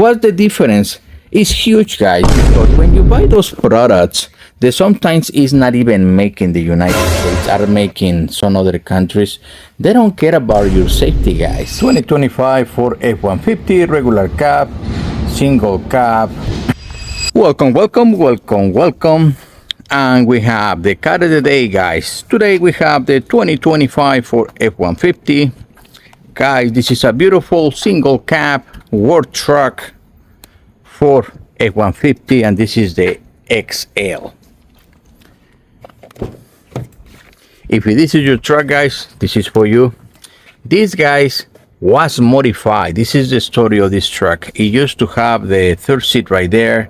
what's the difference? It's huge, guys, because when you buy those products, they sometimes is not even making the United States, are making some other countries. They don't care about your safety, guys. 2025 for F-150, regular cab, single cab. Welcome. And we have the car of the day, guys. Today we have the 2025 for F-150. Guys, this is a beautiful single cab work truck for F-150, and this is the XL. If this is your truck, guys, this is for you. This, guys, was modified. This is the story of this truck. It used to have the third seat right there,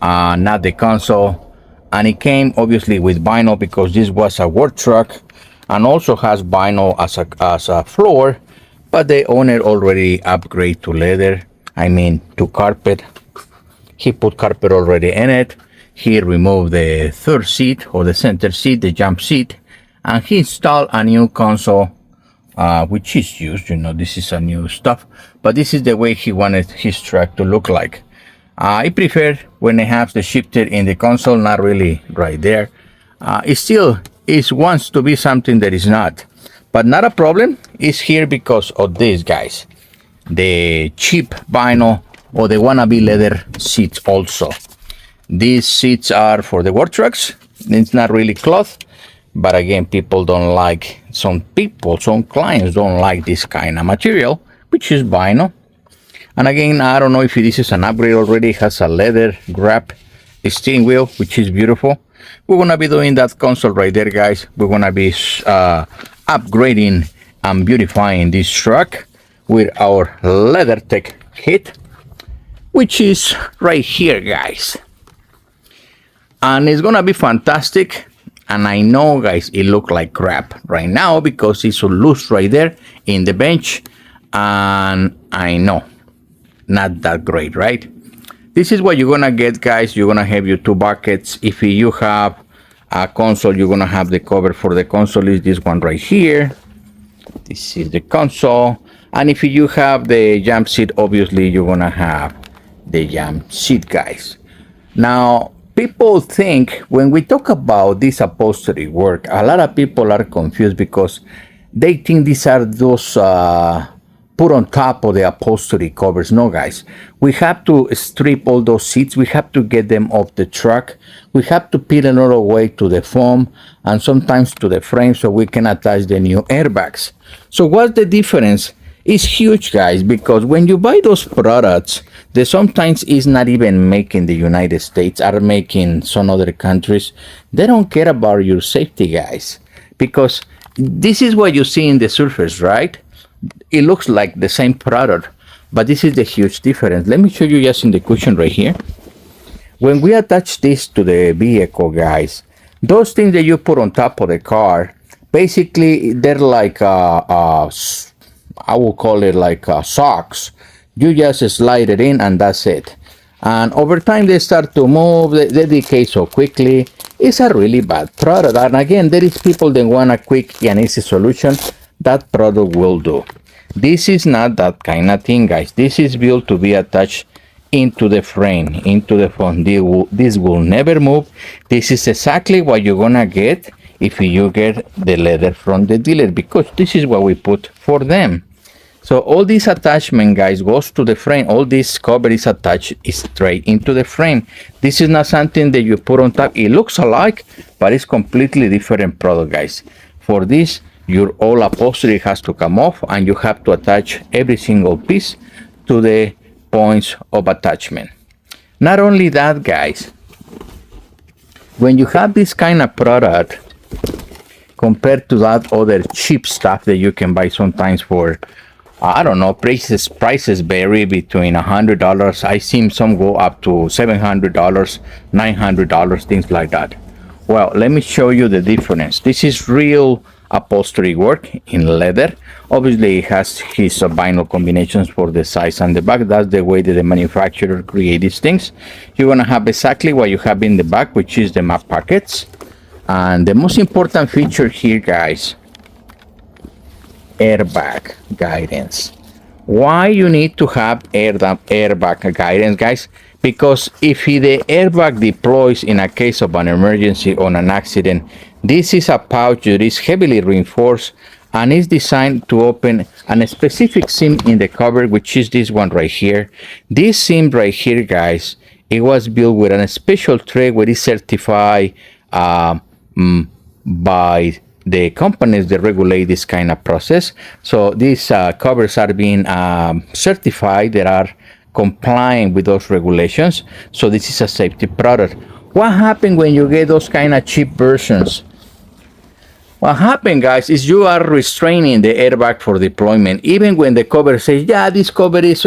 not the console, and it came obviously with vinyl because this was a work truck, and also has vinyl as a floor, but the owner already upgraded to leather, to carpet. He put carpet already in it. He removed the third seat or the center seat, the jump seat, and he installed a new console, which is used, this is a new stuff, but this is the way he wanted his truck to look like. I prefer when it has the shifter in the console, not really right there. It still wants to be something that is not, but not a problem. It's here because of this, guys, the cheap vinyl or the wannabe leather seats. Also, these seats are for the work trucks. It's not really cloth, but again, some clients don't like this kind of material, which is vinyl. And again, I don't know if this is an upgrade already. It has a leather grab steering wheel, which is beautiful. We're gonna be doing that console right there, guys. We're gonna be upgrading and beautifying this truck with our LeatherTeck kit, which is right here, guys, and it's gonna be fantastic. And I know, guys, it look like crap right now because it's so loose right there in the bench, and I know not that great, right? This is what you're gonna get, guys. You're gonna have your two buckets. If you have a console, you're gonna have the cover for the console is this one right here. This is the console. And if you have the jump seat, obviously you're gonna have the jump seat, guys. Now, people think when we talk about this upholstery work, a lot of people are confused because they think these are those put on top of the upholstery covers. No, guys, we have to strip all those seats. We have to get them off the truck. We have to peel another way to the foam and sometimes to the frame so we can attach the new airbags. So what's the difference? It's huge, guys, because when you buy those products, they sometimes is not even making the United States, are making some other countries. They don't care about your safety, guys, because this is what you see in the surface, right? It looks like the same product, but this is the huge difference. Let me show you just in the cushion right here. When we attach this to the vehicle, guys, those things that you put on top of the car, basically they're like I will call it like socks. You just slide it in and that's it. And over time they start to move, they decay so quickly. It's a really bad product. And again, there is people that want a quick and easy solution. That product will do. This is not that kind of thing, guys. This is built to be attached into the frame, into the phone. This will never move. This is exactly what you're gonna get if you get the leather from the dealer, because this is what we put for them. So all this attachment, guys, goes to the frame. All this cover is attached straight into the frame. This is not something that you put on top. It looks alike, but it's completely different product, guys. For this, your all upholstery has to come off, and you have to attach every single piece to the points of attachment. Not only that, guys, when you have this kind of product compared to that other cheap stuff that you can buy sometimes for, I don't know, prices vary between $100. I seen some go up to $700, $900, things like that. Well, let me show you the difference. This is real upholstery work in leather. Obviously, it has his vinyl combinations for the size and the back. That's the way that the manufacturer create these things. You're gonna have exactly what you have in the back, which is the map pockets. And the most important feature here, guys, airbag guidance. Why you need to have airbag guidance, guys? Because if the airbag deploys in a case of an emergency or an accident, this is a pouch that is heavily reinforced and is designed to open a specific seam in the cover, which is this one right here. This seam right here, guys, it was built with a special tray where it's certified by the companies that regulate this kind of process. So these covers are being certified that are complying with those regulations. So this is a safety product. What happens when you get those kind of cheap versions? What happens, guys, is you are restraining the airbag for deployment. Even when the cover says, yeah, this cover is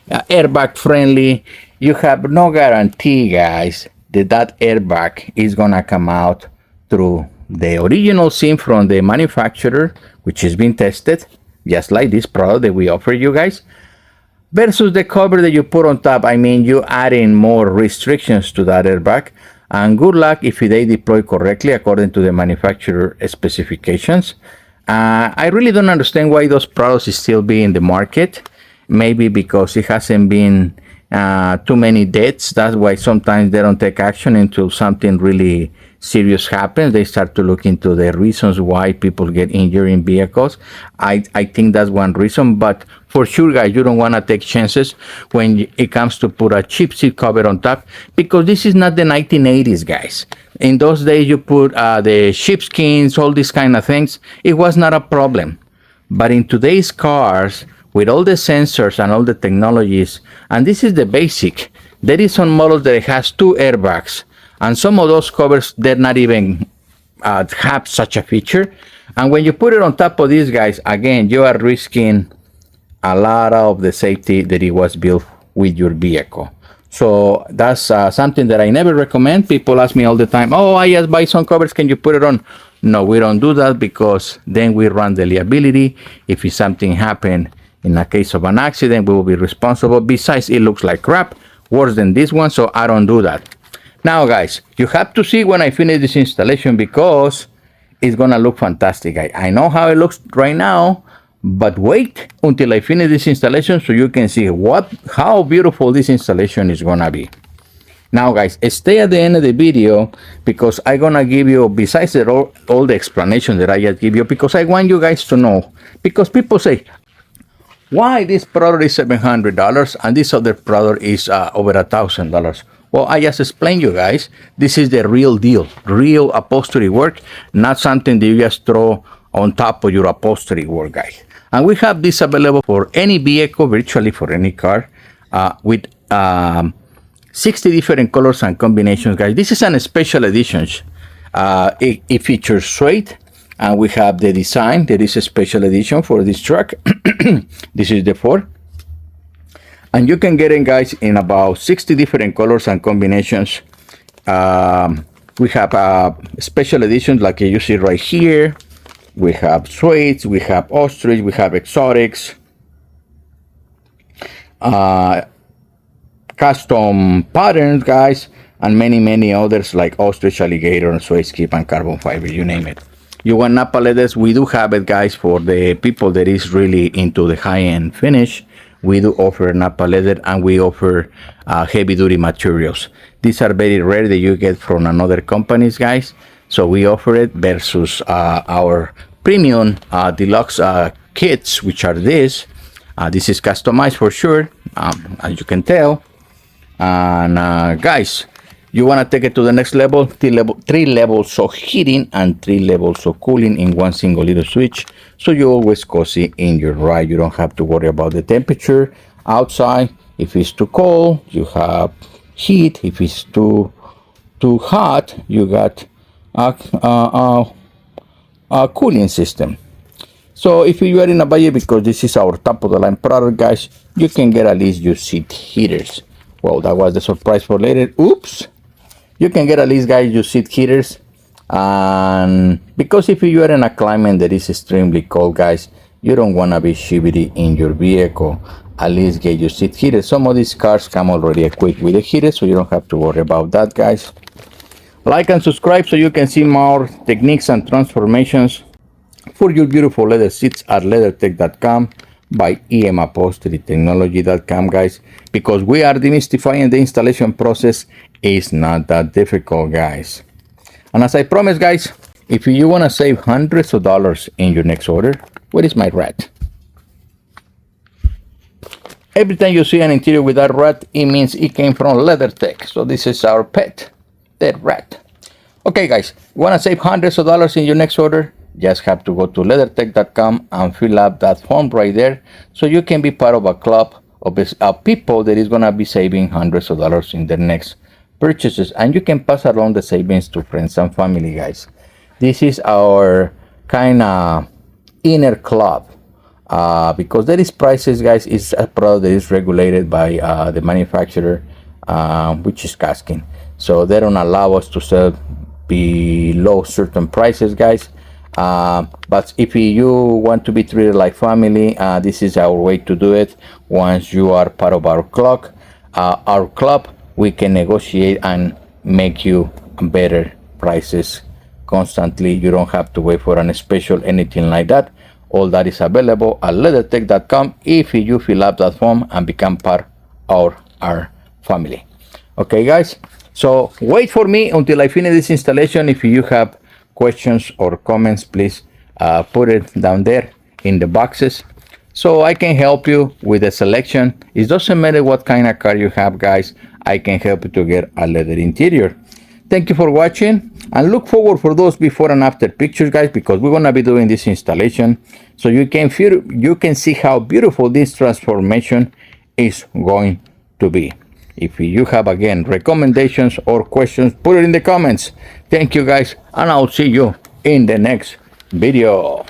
airbag friendly, you have no guarantee, guys, that airbag is gonna come out through the original seam from the manufacturer, which has been tested, just like this product that we offer you guys, versus the cover that you put on top. I mean, you adding more restrictions to that airbag, and good luck if they deploy correctly according to the manufacturer specifications. I really don't understand why those products is still be in the market. Maybe because it hasn't been too many deaths. That's why sometimes they don't take action until something really serious happens. They start to look into the reasons why people get injured in vehicles. I think that's one reason, but for sure, guys, you don't want to take chances when it comes to put a cheap seat cover on top, because this is not the 1980s, guys. In those days, you put the sheepskins, all these kind of things. It was not a problem. But in today's cars, with all the sensors and all the technologies, and this is the basic, there is some models that has 2 airbags, and some of those covers, they're not even have such a feature. And when you put it on top of these guys, again, you are risking a lot of the safety that it was built with your vehicle. So that's something that I never recommend. People ask me all the time, oh, I just buy some covers, can you put it on? No, we don't do that, because then we run the liability. If something happened in a case of an accident, we will be responsible. Besides, it looks like crap, worse than this one, so I don't do that. Now, guys, you have to see when I finish this installation, because it's gonna look fantastic. I know how it looks right now, but wait until I finish this installation so you can see how beautiful this installation is gonna be. Now, guys, stay at the end of the video, because I'm gonna give you, besides all the explanation that I just give you, because I want you guys to know, because people say, why this product is $700 and this other product is over $1,000? Well, I just explained you guys, this is the real deal, real upholstery work, not something that you just throw on top of your upholstery work, guys. And we have this available for any vehicle, virtually for any car, with 60 different colors and combinations, guys. This is a special edition. It features suede, and we have the design that is a special edition for this truck. This is the 4. And you can get it, guys, in about 60 different colors and combinations. We have special editions like you see right here. We have suede, we have ostrich, we have exotics, custom patterns, guys, and many others like ostrich, alligator, and suede skip, and carbon fiber, you name it. You want Nappa leathers? We do have it, guys, for the people that is really into the high-end finish. We do offer Nappa leather, and we offer heavy-duty materials. These are very rare that you get from another companies, guys. So we offer it versus our premium deluxe kits, which are this. This is customized for sure, as you can tell. And guys, you want to take it to the next level, 3 levels of heating and 3 levels of cooling in one single little switch. So you're always cozy in your ride. You don't have to worry about the temperature outside. If it's too cold, you have heat. If it's too hot, you got a cooling system. So if you are in a budget, because this is our top of the line product, guys, you can get at least your seat heaters. Well, that was the surprise for later. Oops. You can get at least, guys, your seat heaters. And because if you are in a climate that is extremely cold, guys, you don't want to be shivering in your vehicle. At least get your seat heaters. Some of these cars come already equipped with a heater, so you don't have to worry about that, guys. Like and subscribe so you can see more techniques and transformations for your beautiful leather seats at LeatherTeck.com. by upholsterytechnology.com, guys, because we are demystifying the installation process. Is not that difficult, guys. And as I promised, guys, if you want to save hundreds of dollars in your next order, where is my rat? Every time you see an interior with that rat, it means it came from LeatherTeck. So this is our pet, that rat. Okay, guys, you want to save hundreds of dollars in your next order? Just have to go to LeatherTeck.com and fill up that form right there, so you can be part of a club of people that is going to be saving hundreds of dollars in their next purchases, and you can pass along the savings to friends and family, guys. This is our kind of inner club, because there is prices, guys. It's a product that is regulated by the manufacturer, which is Caskin, so they don't allow us to sell below certain prices, guys. But if you want to be treated like family, this is our way to do it. Once you are part of our club, we can negotiate and make you better prices constantly. You don't have to wait for a special anything like that. All that is available at LeatherTeck.com if you fill up that form and become part of our family. Okay, guys, so wait for me until I finish this installation. If you have questions or comments, please put it down there in the boxes so I can help you with the selection. It doesn't matter what kind of car you have, guys. I can help you to get a leather interior. Thank you for watching, and look forward for those before and after pictures, guys, because we're gonna be doing this installation so you can see how beautiful this transformation is going to be. If you have, again, recommendations or questions, put it in the comments. Thank you, guys, and I'll see you in the next video.